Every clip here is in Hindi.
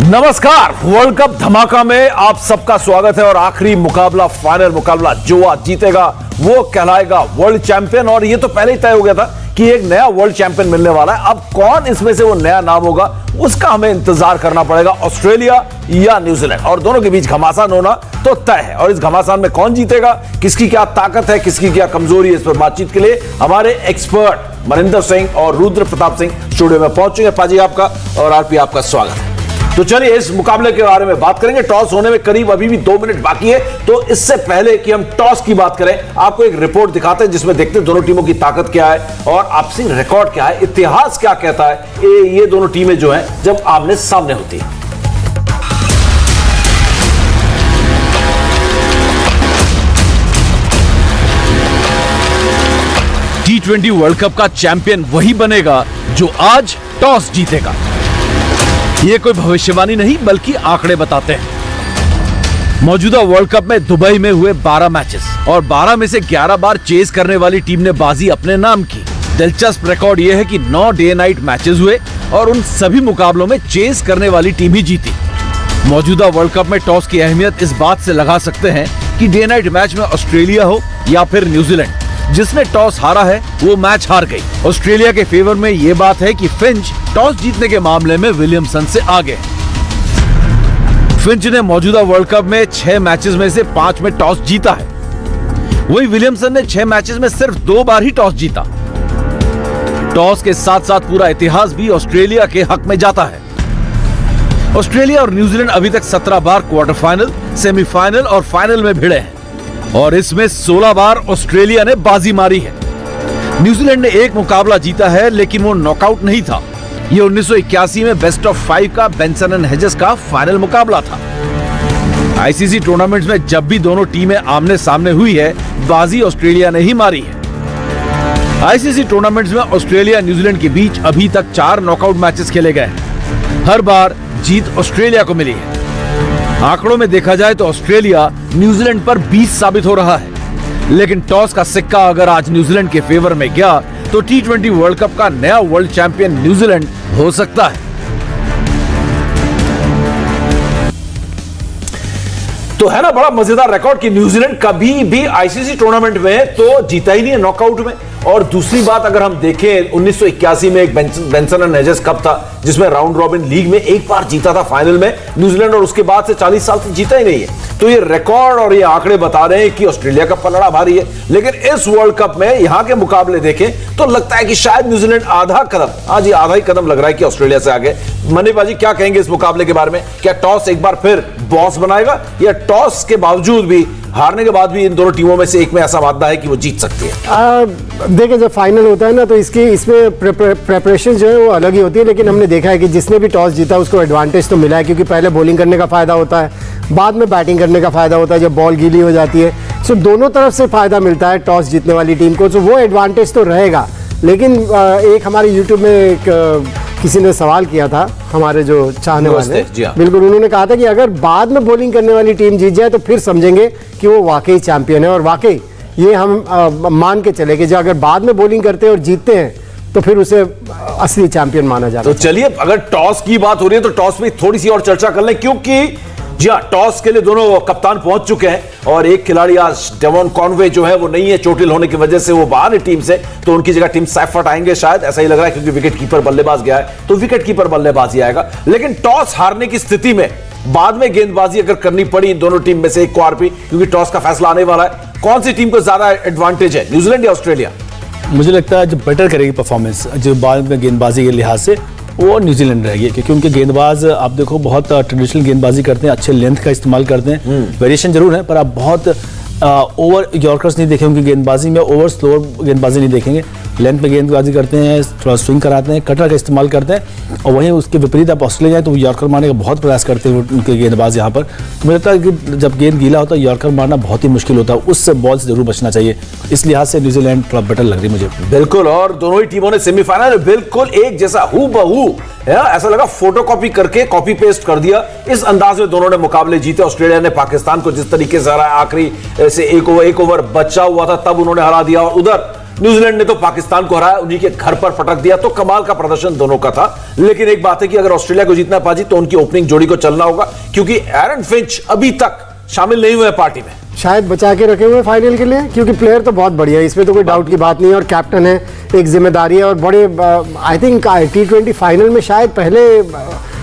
नमस्कार। वर्ल्ड कप धमाका में आप सबका स्वागत है और आखिरी मुकाबला, फाइनल मुकाबला, जो आज जीतेगा वो कहलाएगा वर्ल्ड चैंपियन। और ये तो पहले ही तय हो गया था कि एक नया वर्ल्ड चैंपियन मिलने वाला है। अब कौन इसमें से वो नया नाम होगा उसका हमें इंतजार करना पड़ेगा, ऑस्ट्रेलिया या न्यूजीलैंड। और दोनों के बीच घमासान होना तो तय है। और इस घमासान में कौन जीतेगा, किसकी क्या ताकत है, किसकी क्या कमजोरी है, इस पर बातचीत के लिए हमारे एक्सपर्ट मनिंदर सिंह और रुद्र प्रताप सिंह स्टूडियो में पहुंचेंगे। पाजी आपका और आरपी आपका स्वागत है। तो चलिए इस मुकाबले के बारे में बात करेंगे। टॉस होने में करीब अभी भी 2 मिनट बाकी है, तो इससे पहले कि हम टॉस की बात करें, आपको एक रिपोर्ट दिखाते हैं जिसमें देखते हैं दोनों टीमों की ताकत क्या है और आपसी रिकॉर्ड क्या है, इतिहास क्या कहता है ये दोनों टीमें जो हैं जब आमने सामने होती है। T20 वर्ल्ड कप का चैंपियन वही बनेगा जो आज टॉस जीतेगा। ये कोई भविष्यवाणी नहीं बल्कि आंकड़े बताते हैं। मौजूदा वर्ल्ड कप में दुबई में हुए 12 मैचेस और 12 में से 11 बार चेस करने वाली टीम ने बाजी अपने नाम की। दिलचस्प रिकॉर्ड यह है कि 9 डे नाइट मैचेस हुए और उन सभी मुकाबलों में चेस करने वाली टीम ही जीती। मौजूदा वर्ल्ड कप में टॉस की अहमियत इस बात से लगा सकते हैं कि डे नाइट मैच में ऑस्ट्रेलिया हो या फिर न्यूजीलैंड, जिसने टॉस हारा है वो मैच हार गई। ऑस्ट्रेलिया के फेवर में ये बात है कि फिंच टॉस जीतने के मामले में विलियमसन से आगे है। फिंच ने मौजूदा वर्ल्ड कप में 6 मैचेस में से 5 में टॉस जीता है। वही विलियमसन ने 6 मैचेस में सिर्फ 2 बार ही टॉस जीता। टॉस के साथ साथ पूरा इतिहास भी ऑस्ट्रेलिया के हक में जाता है। ऑस्ट्रेलिया और न्यूजीलैंड अभी तक 17 बार क्वार्टर फाइनल, सेमीफाइनल और फाइनल में भिड़े हैं और इसमें 16 बार ऑस्ट्रेलिया ने बाजी मारी है। न्यूजीलैंड ने एक मुकाबला जीता है लेकिन वो नॉकआउट नहीं था। ये 1981 में बेस्ट ऑफ 5 का बेंसन एंड हेजेस का फाइनल मुकाबला था। आईसीसी टूर्नामेंट्स में जब भी दोनों टीमें आमने सामने हुई है, बाजी ऑस्ट्रेलिया ने ही मारी है। आईसीसी टूर्नामेंट्स में ऑस्ट्रेलिया न्यूजीलैंड के बीच अभी तक 4 नॉकआउट मैचेस खेले गए हैं। हर बार जीत ऑस्ट्रेलिया को मिली है। आंकड़ों में देखा जाए तो ऑस्ट्रेलिया न्यूजीलैंड पर 20 साबित हो रहा है, लेकिन टॉस का सिक्का अगर आज न्यूजीलैंड के फेवर में गया तो T20 वर्ल्ड कप का नया वर्ल्ड चैंपियन न्यूजीलैंड हो सकता है। तो है ना बड़ा मजेदार रिकॉर्ड कि न्यूजीलैंड कभी भी आईसीसी टूर्नामेंट में तो जीता ही नहीं है नॉकआउट में। और दूसरी बात अगर हम देखें, 1981 में एक बेंसन एंड हेजेस कप था जिसमें राउंड रॉबिन लीग में एक बार जीता था फाइनल में न्यूजीलैंड, और उसके बाद से 40 साल से जीता ही नहीं है। तो ये रिकॉर्ड और ये आंकड़े बता रहे हैं कि ऑस्ट्रेलिया का पलड़ा भारी है। लेकिन इस वर्ल्ड कप में यहां के मुकाबले देखें तो लगता है कि शायद न्यूजीलैंड आधा ही कदम लग रहा है कि ऑस्ट्रेलिया से आगे। मनी बाजी क्या कहेंगे इस मुकाबले के बारे में? क्या टॉस एक बार फिर बॉस बनाएगा या टॉस के बावजूद भी, हारने के बाद भी इन दोनों टीमों में से एक में ऐसा वादा है कि वो जीत सकती है? देखिए, जब फाइनल होता है ना तो इसमें प्रेपरेशन जो है वो अलग ही होती है। लेकिन हमने देखा है कि जिसने भी टॉस जीता उसको एडवांटेज तो मिला है, क्योंकि पहले बॉलिंग करने का फायदा होता है, बाद में बैटिंग करने का फायदा होता है जब बॉल गीली हो जाती है। सो दोनों तरफ से फायदा मिलता है टॉस जीतने वाली टीम को, तो वो एडवांटेज तो रहेगा। लेकिन एक हमारे यूट्यूब में किसी ने सवाल किया था, हमारे जो चाहने वाले, बिल्कुल, उन्होंने कहा था कि अगर बाद में बॉलिंग करने वाली टीम जीत जाए तो फिर समझेंगे कि वो वाकई चैंपियन है। और वाकई ये हम मान के चले कि जो अगर बाद में बॉलिंग करते हैं और जीतते हैं तो फिर उसे असली चैंपियन माना जाता है। तो चलिए, अगर टॉस की बात हो रही है तो टॉस में थोड़ी सी और चर्चा कर लें, क्योंकि जी हाँ, टॉस के लिए दोनों कप्तान पहुंच चुके हैं और एक खिलाड़ी आज डेवॉन कॉनवे जो है वो नहीं है, चोटिल होने की वजह से वो बाहर है टीम से, तो उनकी जगह टीम सैफर्ट आएंगे, शायद ऐसा ही लग रहा है, क्योंकि विकेट कीपर बल्लेबाज गया है तो विकेट कीपर बल्लेबाजी आएगा। लेकिन टॉस हारने की स्थिति में बाद में गेंदबाजी अगर करनी पड़ी दोनों टीम में से एक को आरपी, क्योंकि टॉस का फैसला आने वाला है, कौन सी टीम को ज्यादा एडवांटेज है, न्यूजीलैंड या ऑस्ट्रेलिया? मुझे लगता है जो बेटर करेगी परफॉर्मेंस जो बाद में गेंदबाजी के लिहाज से वो न्यूजीलैंड रहेगी, क्योंकि उनके गेंदबाज आप देखो बहुत ट्रेडिशनल गेंदबाजी करते हैं, अच्छे लेंथ का इस्तेमाल करते हैं। वेरिएशन जरूर है पर आप बहुत ओवर यॉर्कर्स नहीं देखेंगे उनकी गेंदबाजी में, ओवर स्लोअर गेंदबाजी नहीं देखेंगे। लेंथ में गेंदबाजी करते हैं, थोड़ा स्विंग कराते हैं, कटर का इस्तेमाल करते हैं। और वहीं उसके विपरीत आप ऑस्ट्रेलिया जाए तो यॉर्कर मारने का बहुत प्रयास करते हैं उनके गेंदबाज यहाँ पर। तो मुझे लगता है कि जब गेंद गीला होता है यॉर्कर मारना बहुत ही मुश्किल होता है, उस बॉल से जरूर बचना चाहिए। इस लिहाज से न्यूजीलैंड थोड़ा बेटर लग रही है मुझे। बिल्कुल, और दोनों ही टीमों ने सेमीफाइनल बिल्कुल एक जैसा हूबहू, ऐसा लगा फोटोकॉपी करके कॉपी पेस्ट कर दिया, इस अंदाज में दोनों ने मुकाबले जीते। ऑस्ट्रेलिया ने पाकिस्तान को जिस तरीके से हराया, आखिरी से एक ओवर बचा हुआ था तब उन्होंने हरा दिया, और उधर न्यूजीलैंड ने तो पाकिस्तान को हराया, उन्हीं के घर पर पटक दिया, तो कमाल का प्रदर्शन दोनों का था। लेकिन एक बात है कि अगर ऑस्ट्रेलिया को जीतना पाजी तो उनकी ओपनिंग जोड़ी को चलना होगा, क्योंकि एरन फिंच अभी तक शामिल नहीं हुए पार्टी में। शायद बचा के रखे हुए फाइनल के लिए, क्योंकि प्लेयर तो बहुत बढ़िया है, इसमें तो कोई डाउट की बात नहीं है, और कैप्टन है, एक जिम्मेदारी है, और बड़े आई थिंक T20 फाइनल में शायद पहले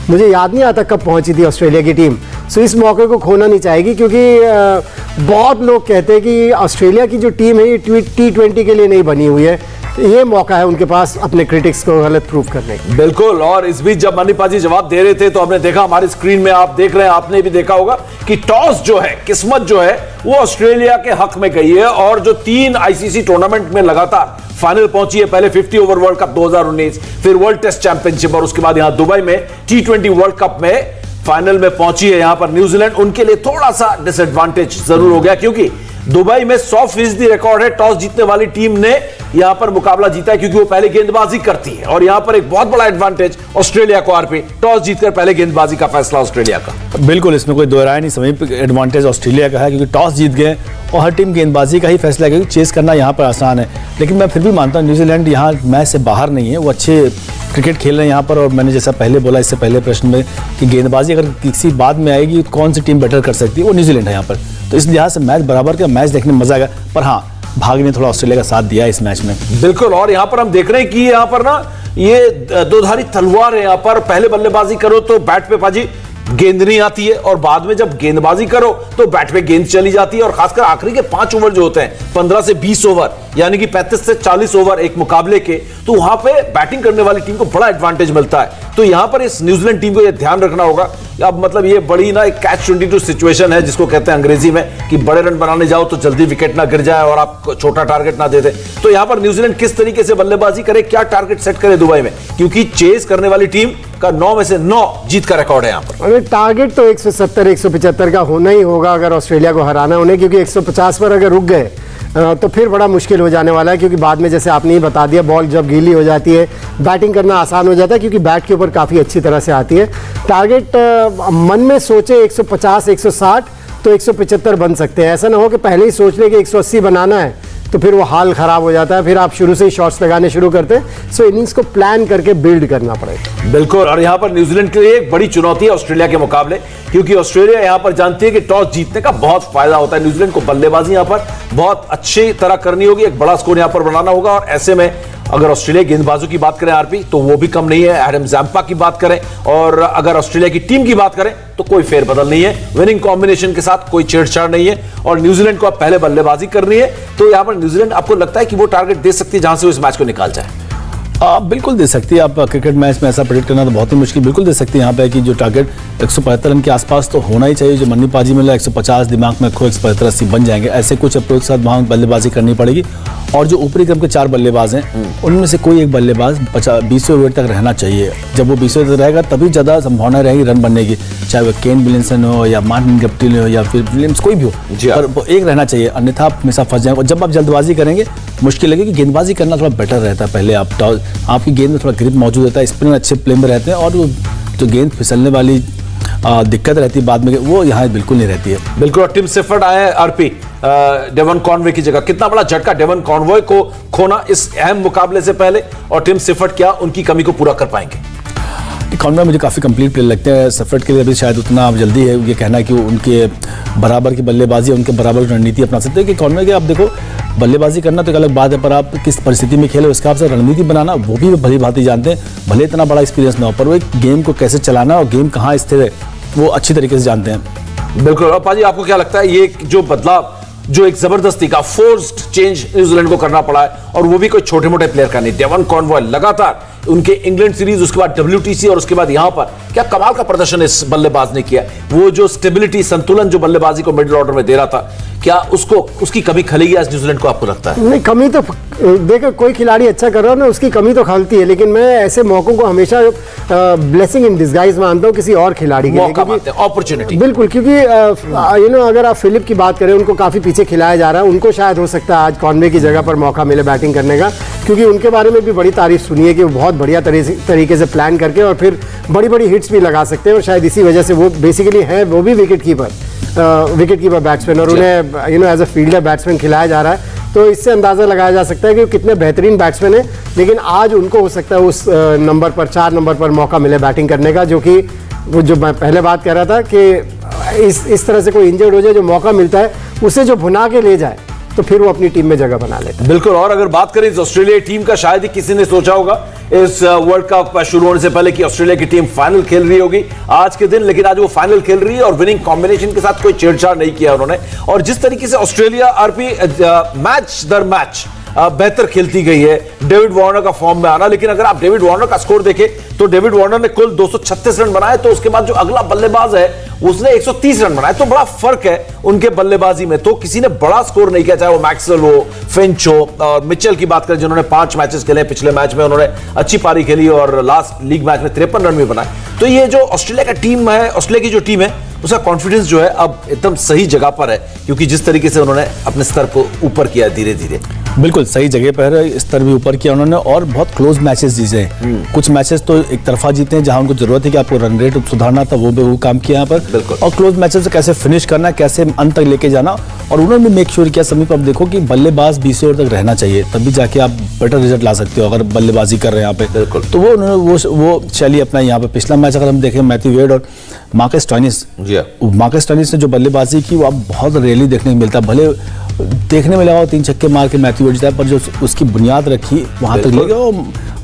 मुझे याद नहीं आता कब पहुंची थी ऑस्ट्रेलिया की टीम। सो इस मौके को खोना नहीं चाहेगी, क्योंकि बहुत लोग कहते हैं कि ऑस्ट्रेलिया की जो टीम है ये T20 के लिए नहीं बनी हुई है। तो ये मौका है उनके पास अपने क्रिटिक्स को गलत प्रूव करने का। बिल्कुल, और इस बीच जब मनीपाजी जवाब दे रहे थे तो हमने देखा, हमारी स्क्रीन में आप देख रहे हैं, आपने भी देखा होगा कि टॉस जो है, किस्मत जो है वो ऑस्ट्रेलिया के हक में गई है, और जो 3 आईसीसी टूर्नामेंट में लगातार फाइनल पहुंची है, पहले 50 ओवर वर्ल्ड कप 2019, फिर वर्ल्ड टेस्ट चैंपियनशिप, और उसके बाद यहां दुबई में T20 वर्ल्ड कप में फाइनल में पहुंची है यहां पर न्यूजीलैंड। उनके लिए थोड़ा सा डिसएडवांटेज जरूर हो गया, क्योंकि दुबई में 100% रिकॉर्ड है, टॉस जीतने वाली टीम ने यहां पर मुकाबला जीता है, क्योंकि वो पहले गेंदबाजी करती है, और यहां पर एक बहुत बड़ा एडवांटेज ऑस्ट्रेलिया को आरपी, टॉस जीतकर पहले गेंदबाजी का फैसला ऑस्ट्रेलिया का। बिल्कुल, इसमें कोई दो राय नहीं, सभी एडवांटेज ऑस्ट्रेलिया का है, क्योंकि टॉस जीत गए और हर टीम गेंदबाजी का ही फैसला करेगी, चेस करना यहाँ पर आसान है। लेकिन मैं फिर भी मानता हूँ न्यूजीलैंड यहाँ मैच से बाहर नहीं है, वो अच्छे क्रिकेट खेल रहे हैं यहाँ पर, और मैंने जैसा पहले बोला इससे पहले प्रश्न में कि गेंदबाजी अगर किसी बाद में आएगी तो कौन सी टीम बेटर कर सकती है, वो न्यूजीलैंड है यहाँ पर। तो इस लिहाज से मैच बराबर का, मैच देखने में मजा आएगा, पर हाँ भाग ने थोड़ा ऑस्ट्रेलिया का साथ दिया इस मैच में। बिल्कुल, और यहां पर हम देख रहे हैं कि यहां पर ना ये दोधारी तलवार है, यहां पर पहले बल्लेबाजी करो तो बैट पे पाजी गेंद नहीं आती है, और बाद में जब गेंदबाजी करो तो बैट पे गेंद चली जाती है, और खासकर आखिरी के 5 ओवर जो होते हैं, 15 से 20 ओवर, यानी कि 35 से 40 ओवर एक मुकाबले के, तो वहां पे बैटिंग करने वाली टीम को बड़ा एडवांटेज मिलता है। तो यहां पर इस न्यूजीलैंड टीम को यह ध्यान रखना होगा। अब मतलब ये बड़ी ना एक कैच 22 सिचुएशन है, जिसको कहते हैं अंग्रेजी में कि बड़े रन बनाने जाओ तो जल्दी विकेट ना गिर जाए और आप छोटा टारगेट ना दे दे। तो यहां पर न्यूजीलैंड किस तरीके से बल्लेबाजी करे, क्या टारगेट सेट करे दुबई में, क्योंकि चेस करने वाली टीम का 9 में से 9 जीत का रिकॉर्ड है यहां पर। अरे टारगेट तो 170 175 का होना ही होगा अगर ऑस्ट्रेलिया को हराना उन्हें, क्योंकि 150 पर अगर रुक गए तो फिर बड़ा मुश्किल हो जाने वाला है, क्योंकि बाद में जैसे आपने ही बता दिया, बॉल जब गीली हो जाती है बैटिंग करना आसान हो जाता है, क्योंकि बैट के ऊपर काफ़ी अच्छी तरह से आती है। टारगेट मन में सोचे 150 160 तो 175 बन सकते हैं, ऐसा ना हो कि पहले ही सोच ले कि 180 बनाना है तो फिर वो हाल खराब हो जाता है, फिर आप शुरू से ही शॉट्स लगाने शुरू करते हैं। सो इनिंग्स को प्लान करके बिल्ड करना पड़ेगा। बिल्कुल, और यहां पर न्यूजीलैंड के लिए एक बड़ी चुनौती है ऑस्ट्रेलिया के मुकाबले, क्योंकि ऑस्ट्रेलिया यहां पर जानती है कि टॉस जीतने का बहुत फायदा होता है। न्यूजीलैंड को बल्लेबाजी यहां पर बहुत अच्छी तरह करनी होगी, एक बड़ा स्कोर यहां पर बनाना होगा, और ऐसे में अगर ऑस्ट्रेलिया गेंदबाजों की बात करें आरपी तो वो भी कम नहीं है। एडम जैम्पा की बात करें, और अगर ऑस्ट्रेलिया की टीम की बात करें तो कोई फेरबदल नहीं है, विनिंग कॉम्बिनेशन के साथ कोई छेड़छाड़ नहीं है, और न्यूजीलैंड को अब पहले बल्लेबाजी करनी है। तो यहां पर न्यूजीलैंड आपको लगता है कि वो टारगेट दे सकती है जहां से वो इस मैच को निकाल जाए? आप बिल्कुल दे सकती है। आप क्रिकेट मैच में ऐसा प्रेडिक्ट करना तो बहुत ही मुश्किल, बिल्कुल दे सकती है यहाँ पे कि जो टारगेट 175 रन के आसपास तो होना ही चाहिए। जो मन्नीबाजी में 150 दिमाग में खो 175 80 बन जाएंगे, ऐसे कुछ अप्रोच के साथ वहाँ बल्लेबाजी करनी पड़ेगी। और जो ऊपरी क्रम के 4 बल्लेबाज हैं उनमें से कोई एक बल्लेबाज 20 ओवर तक रहना चाहिए। जब वो 20 ओवर तक रहेगा तभी ज़्यादा संभावना रहेगी रन बनने की, चाहे वो केन विलियमसन हो या मार्टिन गप्टिल हो या फिर विलियम्स, कोई भी हो, पर एक रहना चाहिए, अन्यथा आप हमेशा फंस जाएंगे। और जब आप जल्दबाजी करेंगे मुश्किल लगेगी। गेंदबाजी करना थोड़ा बेटर रहता है, पहले आपकी गेंद में थोड़ा ग्रिप मौजूद रहता है, स्पिनर अच्छे प्ले में रहते हैं, और जो गेंद फिसलने वाली दिक्कत रहती है बाद में, वो यहाँ बिल्कुल नहीं रहती है। बिल्कुल, और टिम सिफर्ड आए आरपी डेवन कॉनवे की जगह। कितना बड़ा झटका डेवन कॉनवे को खोना इस अहम मुकाबले से पहले, और टिम सिफर्ड क्या उनकी कमी को पूरा कर पाएंगे? कॉनवे मुझे काफ़ी कंप्लीट प्लेयर लगते हैं। सफर्ट के लिए अभी शायद उतना जल्दी है ये कहना कि उनके बराबर की बल्लेबाजी, उनके बराबर की रणनीति अपना सकते हैं। कि कॉनवे के आप देखो, बल्लेबाजी करना तो एक अलग बात है, पर आप किस परिस्थिति में खेले उसके हिसाब से रणनीति बनाना वो भी भली भांति जानते हैं। भले इतना बड़ा एक्सपीरियंस ना हो, पर वो एक गेम को कैसे चलाना और गेम कहाँ स्थिर है वो अच्छी तरीके से जानते हैं। बिल्कुल, और पाजी आपको क्या लगता है ये जो बदलाव, जो एक जबरदस्ती का फोर्स्ड चेंज न्यूजीलैंड को करना पड़ा है, और वो भी कोई छोटे मोटे प्लेयर का नहीं, डेवन कॉनवे लगातार उनके इंग्लैंड सीरीज, उसके बाद WTC और उसके बाद यहां पर क्या कमाल का प्रदर्शन इस बल्लेबाज ने किया। वो जो स्टेबिलिटी, संतुलन जो बल्लेबाजी को मिडिल ऑर्डर में दे रहा था, क्या उसकी कमी खलेगी आज न्यूजीलैंड को, आपको लगता है? नहीं, कमी तो देखो, कोई खिलाड़ी अच्छा कर रहा है ना, उसकी कमी तो खलती है, लेकिन मैं ऐसे मौकों को हमेशा ब्लेसिंग इन डिस्गाइज मानता हूँ किसी और खिलाड़ी के लिए, अपॉर्चुनिटी। बिल्कुल, क्योंकि अगर आप फिलिप की बात करें, उनको काफी पीछे खिलाया जा रहा है, उनको शायद हो सकता है आज कॉनवे की जगह पर मौका मिले बैटिंग करने का, क्योंकि उनके बारे में भी बड़ी तारीफ सुनी है कि वो बहुत बढ़िया तरीके से प्लान करके और फिर बड़ी बड़ी हिट्स भी लगा सकते हैं, और शायद इसी वजह से वो बेसिकली है, वो भी विकेट कीपर बैट्समैन, और उन्हें एज अ फील्डर बैट्समैन खिलाया जा रहा है। तो इससे अंदाज़ा लगाया जा सकता है कि वो कितने बेहतरीन बैट्समैन हैं, लेकिन आज उनको हो सकता है उस नंबर पर 4 नंबर पर मौका मिले बैटिंग करने का, जो कि वो जो मैं पहले बात कर रहा था कि इस तरह से कोई इंजर्ड हो जाए, जो मौका मिलता है उसे जो भुना के ले जाए तो फिर वो अपनी टीम में जगह बना लेता है। बिल्कुल। और अगर बात करें इस ऑस्ट्रेलिया टीम का, शायद ही किसी ने सोचा होगा इस वर्ल्ड कप शुरू होने से पहले कि ऑस्ट्रेलिया की टीम फाइनल खेल रही होगी आज के दिन, लेकिन आज वो फाइनल खेल रही है और विनिंग कॉम्बिनेशन के साथ कोई छेड़छाड़ नहीं किया उन्होंने। और जिस तरीके से ऑस्ट्रेलिया आरपी मैच दर मैच बेहतर खेलती गई है, डेविड वार्नर का फॉर्म में आना, लेकिन अगर आप डेविड वार्नर का स्कोर देखें तो डेविड वार्नर ने कुल 236 रन बनाए, तो उसके बाद जो अगला बल्लेबाज है उसने 130 रन बनाए, तो बड़ा फर्क है उनके बल्लेबाजी में। तो किसी ने बड़ा स्कोर नहीं किया, चाहे वो मैक्सवेल हो, फिंच हो और मिचेल की बात करें जिन्होंने 5 मैचेस खेले, पिछले मैच में उन्होंने अच्छी पारी खेली और लास्ट लीग मैच में 53 रन भी बनाए। तो ये जो ऑस्ट्रेलिया का टीम है, ऑस्ट्रेलिया की जो टीम है उसका कॉन्फिडेंस जो है अब एकदम सही जगह पर है, क्योंकि जिस तरीके से उन्होंने अपने स्तर को ऊपर किया धीरे धीरे। बिल्कुल सही जगह पर है, स्तर भी ऊपर किया उन्होंने और बहुत क्लोज मैचेस जीते हैं। कुछ मैचेस तो एक तरफा जीते हैं जहां उनको जरूरत है कि आपको रन रेट सुधारना था, वो काम किया यहाँ पर। बिल्कुल। और क्लोज मैचेस से कैसे फिनिश करना, कैसे अंत तक लेके जाना, और उन्होंने मेक श्योर किया समीप, अब देखो कि बल्लेबाज 20 ओवर तक रहना चाहिए, तभी जाके आप बेटर रिजल्ट ला सकते हो अगर बल्लेबाजी कर रहे हैं यहाँ पे। बिल्कुल। तो वो उन्होंने वो शैली अपना यहाँ पे। पिछला मैच अगर हम देखें मैथ्यू वेड और मार्कस स्टोइनिस ने जो बल्लेबाजी की वो अब बहुत रेयरली देखने को मिलता है। भले देखने में लगा 3 छक्के मार के मैथ्यू वेड जीता, पर जो उसकी बुनियाद रखी वहां तक ले गया वो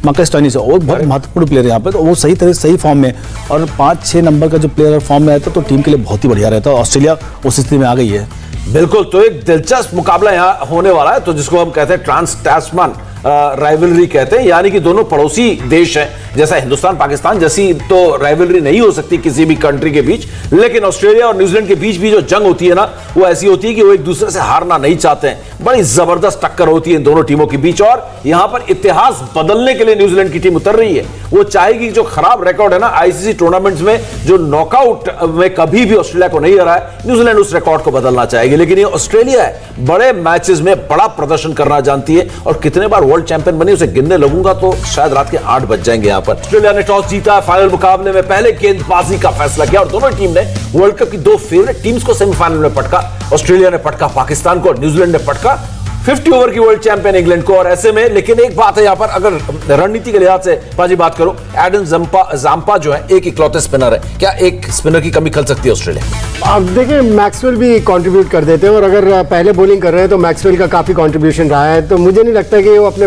मार्कस स्टोइनिस है, वो बहुत महत्वपूर्ण प्लेयर है यहाँ पे। तो वो सही तरह सही फॉर्म में, और 5-6 नंबर का जो प्लेयर फॉर्म में रहता तो टीम के लिए बहुत ही बढ़िया रहता। ऑस्ट्रेलिया उस स्थिति में आ गई है। बिल्कुल। तो एक दिलचस्प मुकाबला यहाँ होने वाला है, तो जिसको हम कहते हैं ट्रांस टैस्मान राइवलरी कहते हैं, यानी कि दोनों पड़ोसी देश हैं। जैसा हिंदुस्तान पाकिस्तान जैसी तो राइवलरी नहीं हो सकती किसी भी कंट्री के बीच, लेकिन ऑस्ट्रेलिया और न्यूजीलैंड के बीच भी जो जंग होती है ना, वो ऐसी होती है कि वो एक दूसरे से हारना नहीं चाहते हैं। बड़ी जबरदस्त टक्कर होती है इन दोनों टीमों के बीच, और यहां पर इतिहास बदलने के लिए न्यूजीलैंड की टीम उतर रही है। वो चाहेगी जो खराब रिकॉर्ड है ना आईसीसी टूर्नामेंट्स में, जो नॉकआउट में कभी भी ऑस्ट्रेलिया को नहीं हराया, न्यूजीलैंड उस रिकॉर्ड को बदलना चाहेगी। लेकिन ये ऑस्ट्रेलिया है, बड़े मैचेस में बड़ा प्रदर्शन करना जानती है, और कितने बार वर्ल्ड चैंपियन बनी उसे गिनने लगूंगा तो शायद रात के 8 बज जाएंगे यहां पर। ऑस्ट्रेलिया ने टॉस जीता, फाइनल मुकाबले में पहले गेंदबाजी का फैसला किया, और दोनों टीम ने वर्ल्ड कप की 2 फेवरेट टीम्स को सेमीफाइनल में पटका। ऑस्ट्रेलिया ने पटका पाकिस्तान को और न्यूजीलैंड ने पटका 50 ओवर की वर्ल्ड चैंपियन इंग्लैंड को। और ऐसे में लेकिन एक बात है यहां पर, अगर रणनीति के लिहाज से पाजी बात करो, एडम जाम्पा जो है एक इकलौते स्पिनर है, क्या एक स्पिनर की कमी खल सकती है ऑस्ट्रेलिया? अब देखिए मैक्सवेल भी कंट्रीब्यूट कर देते हैं, और अगर पहले बॉलिंग कर रहे हैं तो मैक्सवेल का काफ़ी कंट्रीब्यूशन रहा है, तो मुझे नहीं लगता कि वो अपने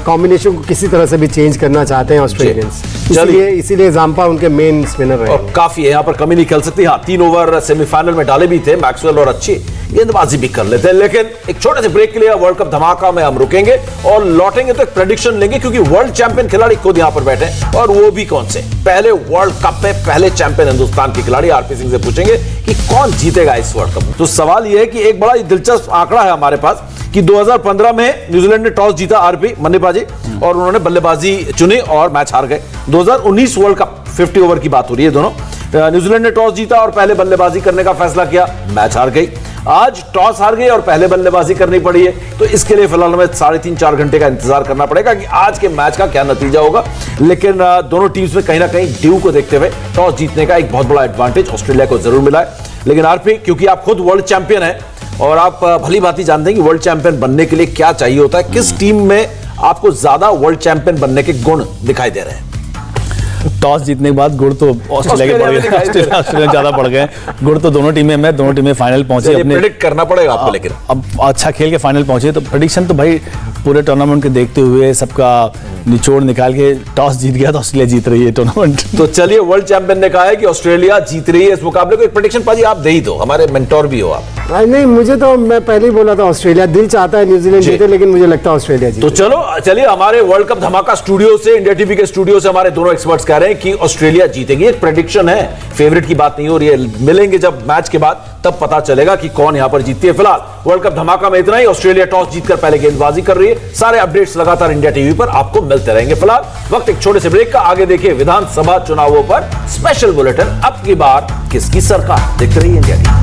कॉम्बिनेशन को किसी तरह से भी चेंज करना चाहते हैं ऑस्ट्रेलियंस, इसीलिए जाम्पा उनके मेन स्पिनर रहे। और काफी है यहाँ पर, कमी नहीं खेल सकती। हाँ, 3 ओवर सेमीफाइनल में डाले भी थे मैक्सवेल और अच्छी गेंदबाजी भी कर लेते हैं। लेकिन एक छोटे से ब्रेक के लिए वर्ल्ड कप धमाका में हम रुकेंगे और लौटेंगे तो एक प्रेडिक्शन लेंगे, क्योंकि वर्ल्ड चैंपियन खिलाड़ी खुद यहाँ पर बैठे हैं, और वो भी कौन से पहले वर्ल्ड कप में पहले चैंपियन हिंदुस्तान के खिलाड़ी आरपी सिंह से पूछेंगे कि कौन जीतेगा इस वर्ल्ड कप। तो सवाल यह है कि एक बड़ा दिलचस्प आंकड़ा है हमारे पास कि 2015 में न्यूजीलैंड ने टॉस जीता, आरपी मन्नेबाजी, और उन्होंने बल्लेबाजी चुनी और मैच हार गए। 2019 वर्ल्ड कप 50 ओवर की बात हो रही है दोनों, न्यूजीलैंड ने टॉस जीता और पहले बल्लेबाजी करने का फैसला किया, मैच हार गई। आज टॉस हार गई और पहले बल्लेबाजी करनी पड़ी है, तो इसके लिए फिलहाल हमें 3.5-4 घंटे का इंतजार करना पड़ेगा कि आज के मैच का क्या नतीजा होगा। लेकिन दोनों टीम्स में कहीं ना कहीं ड्यू को देखते हुए टॉस जीतने का एक बहुत बड़ा एडवांटेज ऑस्ट्रेलिया को जरूर मिला है। लेकिन आरपी, क्योंकि आप खुद वर्ल्ड चैंपियन हैं और आप भली भांति जानते हैं कि वर्ल्ड चैंपियन बनने के लिए क्या चाहिए होता है, किस टीम में आपको ज्यादा वर्ल्ड चैंपियन बनने के गुण दिखाई दे रहे हैं? टॉस जीतने के बाद गुड़ तो ऑस्ट्रेलिया के बढ़ गए, ऑस्ट्रेलिया ज्यादा बढ़ गए। गुड़ तो दोनों टीमें फाइनल पहुंची, अपने प्रेडिक्ट करना पड़ेगा आपको। लेकिन अब अच्छा खेल के फाइनल पहुंचे, तो प्रेडिक्शन तो भाई पूरे टूर्नामेंट के देखते हुए सबका निचोड़ निकाल के टॉस जीत गया तो ऑस्ट्रेलिया जीत रही है टूर्नामेंट। तो चलिए, वर्ल्ड चैंपियन ने कहा है कि ऑस्ट्रेलिया जीत रही है इस मुकाबले को। एक प्रेडिक्शन पाजी आप दे ही दो, हमारे मेंटोर भी हो आप। नहीं, मुझे तो मैं पहले ही बोला था ऑस्ट्रेलिया, दिल चाहता है न्यूजीलैंड जीते, लेकिन मुझे लगता है ऑस्ट्रेलिया जीते। तो चलिए, हमारे वर्ल्ड कप धमाका स्टूडियो से, इंडिया टीवी के स्टूडियो से हमारे दोनों एक्सपर्ट्स कह रहे हैं कि ऑस्ट्रेलिया जीतेगी। एक प्रेडिक्शन है, फेवरेट की बात नहीं हो रही है। मिलेंगे जब मैच के बाद, तब पता चलेगा कि कौन यहां पर जीतती है। फिलहाल वर्ल्ड कप धमाका में इतना ही। ऑस्ट्रेलिया टॉस जीतकर पहले गेंदबाजी कर रही है। सारे अपडेट्स लगातार इंडिया टीवी पर आपको मिलते रहेंगे। फिलहाल वक्त एक छोटे से ब्रेक का। आगे देखिए विधानसभा चुनावों पर स्पेशल बुलेटिन। अब की बार किसकी सरकार, देखते रहिए इंडिया टीवी।